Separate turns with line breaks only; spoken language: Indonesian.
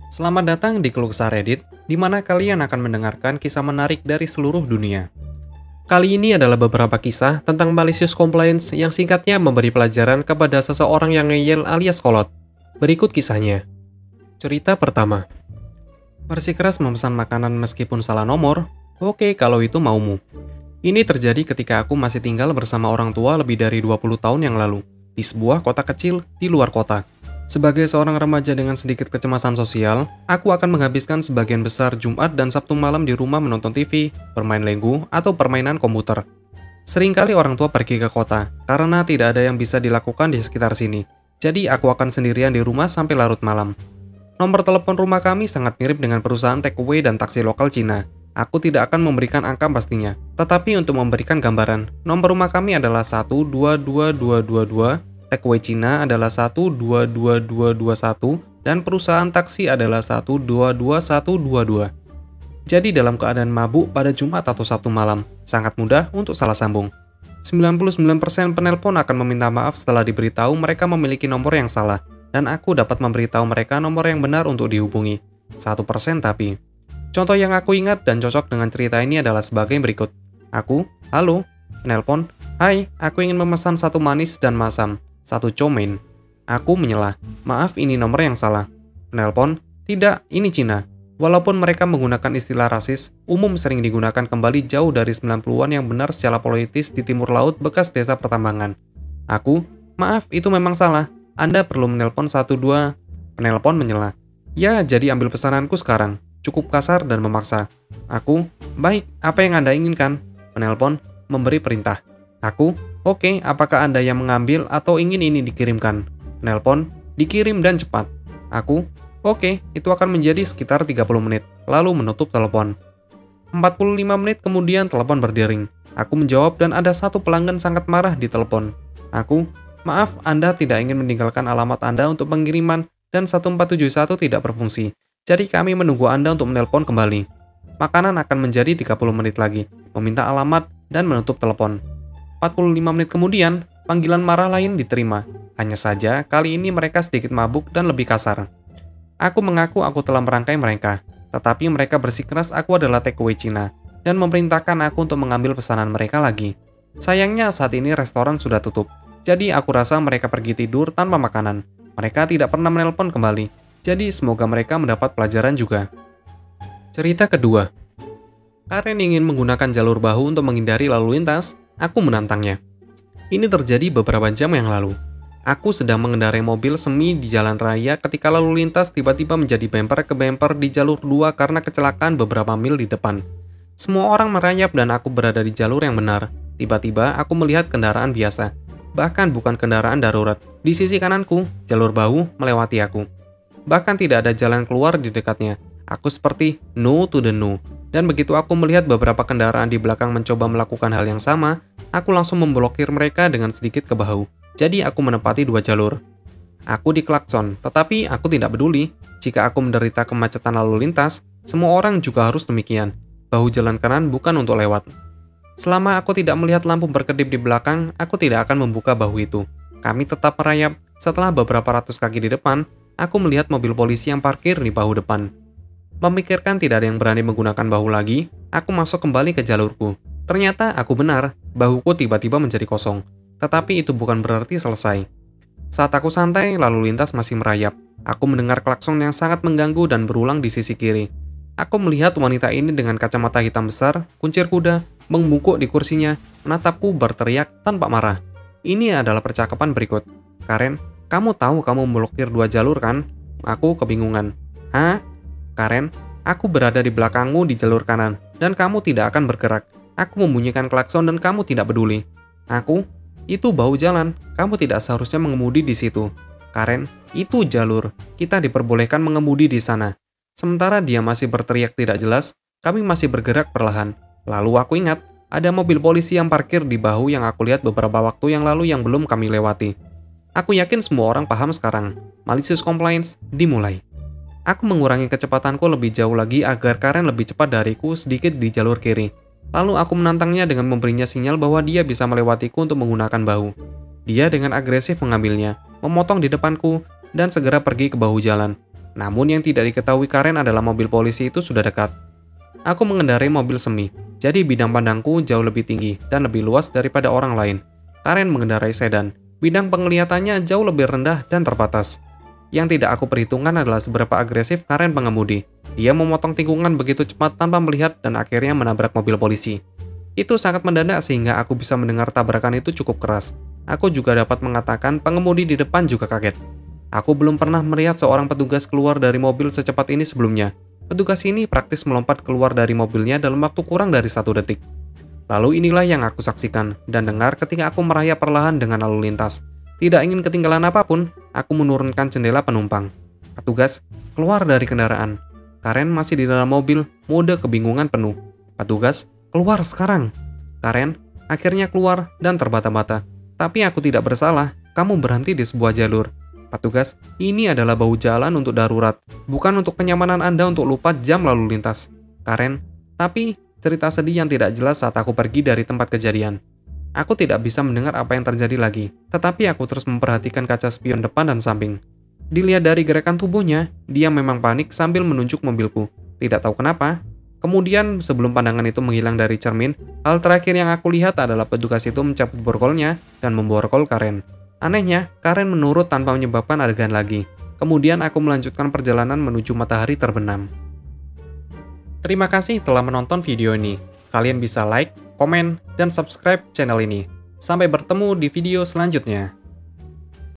Selamat datang di Keluh Kesah Reddit, di mana kalian akan mendengarkan kisah menarik dari seluruh dunia. Kali ini adalah beberapa kisah tentang malicious compliance yang singkatnya memberi pelajaran kepada seseorang yang ngeyel alias kolot. Berikut kisahnya. Cerita pertama. Bersikeras memesan makanan meskipun salah nomor? Oke, kalau itu maumu. Ini terjadi ketika aku masih tinggal bersama orang tua lebih dari 20 tahun yang lalu, di sebuah kota kecil di luar kota. Sebagai seorang remaja dengan sedikit kecemasan sosial, aku akan menghabiskan sebagian besar Jumat dan Sabtu malam di rumah menonton TV, bermain Lego, atau permainan komputer. Seringkali orang tua pergi ke kota, karena tidak ada yang bisa dilakukan di sekitar sini. Jadi aku akan sendirian di rumah sampai larut malam. Nomor telepon rumah kami sangat mirip dengan perusahaan takeaway dan taksi lokal Cina. Aku tidak akan memberikan angka pastinya, tetapi untuk memberikan gambaran, nomor rumah kami adalah 122222, takeaway Cina adalah 122221, dan perusahaan taksi adalah 122122. Jadi dalam keadaan mabuk pada Jumat atau Sabtu malam, sangat mudah untuk salah sambung. 99% penelpon akan meminta maaf setelah diberitahu mereka memiliki nomor yang salah, dan aku dapat memberitahu mereka nomor yang benar untuk dihubungi. 1% tapi. Contoh yang aku ingat dan cocok dengan cerita ini adalah sebagai berikut. Aku, halo, penelpon, hai, aku ingin memesan satu manis dan masam, satu chow mein. Aku menyela, maaf ini nomor yang salah. Penelpon, tidak, ini Cina. Walaupun mereka menggunakan istilah rasis, umum sering digunakan kembali jauh dari 90-an yang benar secara politis di timur laut bekas desa pertambangan. Aku, maaf itu memang salah. Anda perlu menelpon 12. Penelpon menyela. Ya, jadi ambil pesananku sekarang. Cukup kasar dan memaksa. Aku, baik, apa yang Anda inginkan? Penelpon, memberi perintah. Aku, oke, apakah Anda yang mengambil atau ingin ini dikirimkan? Penelpon, dikirim dan cepat. Aku, oke, itu akan menjadi sekitar 30 menit, lalu menutup telepon. 45 menit kemudian telepon berdering. Aku menjawab dan ada satu pelanggan sangat marah di telepon. Aku, maaf, Anda tidak ingin meninggalkan alamat Anda untuk pengiriman dan 1471 tidak berfungsi. Jadi kami menunggu Anda untuk menelpon kembali. Makanan akan menjadi 30 menit lagi, meminta alamat dan menutup telepon. 45 menit kemudian, panggilan marah lain diterima. Hanya saja, kali ini mereka sedikit mabuk dan lebih kasar. Aku mengaku aku telah merangkai mereka, tetapi mereka bersikeras aku adalah takeaway Cina, dan memerintahkan aku untuk mengambil pesanan mereka lagi. Sayangnya saat ini restoran sudah tutup, jadi aku rasa mereka pergi tidur tanpa makanan. Mereka tidak pernah menelpon kembali. Jadi semoga mereka mendapat pelajaran juga. Cerita kedua. Karen ingin menggunakan jalur bahu untuk menghindari lalu lintas, aku menantangnya. Ini terjadi beberapa jam yang lalu. Aku sedang mengendarai mobil semi di jalan raya ketika lalu lintas tiba-tiba menjadi bemper ke bemper di jalur 2 karena kecelakaan beberapa mil di depan. Semua orang merayap dan aku berada di jalur yang benar. Tiba-tiba aku melihat kendaraan biasa, bahkan bukan kendaraan darurat. Di sisi kananku, jalur bahu melewati aku. Bahkan tidak ada jalan keluar di dekatnya. Aku seperti no to the no. Dan begitu aku melihat beberapa kendaraan di belakang mencoba melakukan hal yang sama, aku langsung memblokir mereka dengan sedikit ke bahu. Jadi aku menempati dua jalur. Aku diklakson, tetapi aku tidak peduli. Jika aku menderita kemacetan lalu lintas, semua orang juga harus demikian. Bahu jalan kanan bukan untuk lewat. Selama aku tidak melihat lampu berkedip di belakang, aku tidak akan membuka bahu itu. Kami tetap merayap. Setelah beberapa ratus kaki di depan, aku melihat mobil polisi yang parkir di bahu depan. Memikirkan tidak ada yang berani menggunakan bahu lagi, aku masuk kembali ke jalurku. Ternyata aku benar, bahuku tiba-tiba menjadi kosong. Tetapi itu bukan berarti selesai. Saat aku santai, lalu lintas masih merayap. Aku mendengar klakson yang sangat mengganggu dan berulang di sisi kiri. Aku melihat wanita ini dengan kacamata hitam besar, kuncir kuda, membungkuk di kursinya, menatapku berteriak tanpa marah. Ini adalah percakapan berikut. Karen, kamu tahu kamu memblokir dua jalur kan? Aku kebingungan. Hah? Karen, aku berada di belakangmu di jalur kanan, dan kamu tidak akan bergerak. Aku membunyikan klakson dan kamu tidak peduli. Aku, itu bahu jalan, kamu tidak seharusnya mengemudi di situ. Karen, itu jalur, kita diperbolehkan mengemudi di sana. Sementara dia masih berteriak tidak jelas, kami masih bergerak perlahan. Lalu aku ingat, ada mobil polisi yang parkir di bahu yang aku lihat beberapa waktu yang lalu yang belum kami lewati. Aku yakin semua orang paham sekarang. Malicious compliance dimulai. Aku mengurangi kecepatanku lebih jauh lagi agar Karen lebih cepat dariku sedikit di jalur kiri. Lalu aku menantangnya dengan memberinya sinyal bahwa dia bisa melewatiku untuk menggunakan bahu. Dia dengan agresif mengambilnya, memotong di depanku, dan segera pergi ke bahu jalan. Namun yang tidak diketahui Karen adalah mobil polisi itu sudah dekat. Aku mengendarai mobil semi, jadi bidang pandangku jauh lebih tinggi dan lebih luas daripada orang lain. Karen mengendarai sedan, bidang penglihatannya jauh lebih rendah dan terbatas. Yang tidak aku perhitungkan adalah seberapa agresif Karen pengemudi. Dia memotong tikungan begitu cepat tanpa melihat dan akhirnya menabrak mobil polisi. Itu sangat mendadak sehingga aku bisa mendengar tabrakan itu cukup keras. Aku juga dapat mengatakan pengemudi di depan juga kaget. Aku belum pernah melihat seorang petugas keluar dari mobil secepat ini sebelumnya. Petugas ini praktis melompat keluar dari mobilnya dalam waktu kurang dari 1 detik. Lalu inilah yang aku saksikan dan dengar ketika aku merayap perlahan dengan lalu lintas. Tidak ingin ketinggalan apapun, aku menurunkan jendela penumpang. Petugas keluar dari kendaraan. Karen masih di dalam mobil, mode kebingungan penuh. Petugas, keluar sekarang. Karen akhirnya keluar dan terbata-bata. Tapi aku tidak bersalah, kamu berhenti di sebuah jalur. Petugas, ini adalah bahu jalan untuk darurat, bukan untuk kenyamanan Anda untuk lupa jam lalu lintas. Karen, tapi cerita sedih yang tidak jelas saat aku pergi dari tempat kejadian. Aku tidak bisa mendengar apa yang terjadi lagi, tetapi aku terus memperhatikan kaca spion depan dan samping. Dilihat dari gerakan tubuhnya, dia memang panik sambil menunjuk mobilku. Tidak tahu kenapa. Kemudian, sebelum pandangan itu menghilang dari cermin, hal terakhir yang aku lihat adalah petugas itu mencabut borgolnya dan memborgol Karen. Anehnya, Karen menurut tanpa menyebabkan adegan lagi. Kemudian aku melanjutkan perjalanan menuju matahari terbenam. Terima kasih telah menonton video ini. Kalian bisa like, komen, dan subscribe channel ini. Sampai bertemu di video selanjutnya.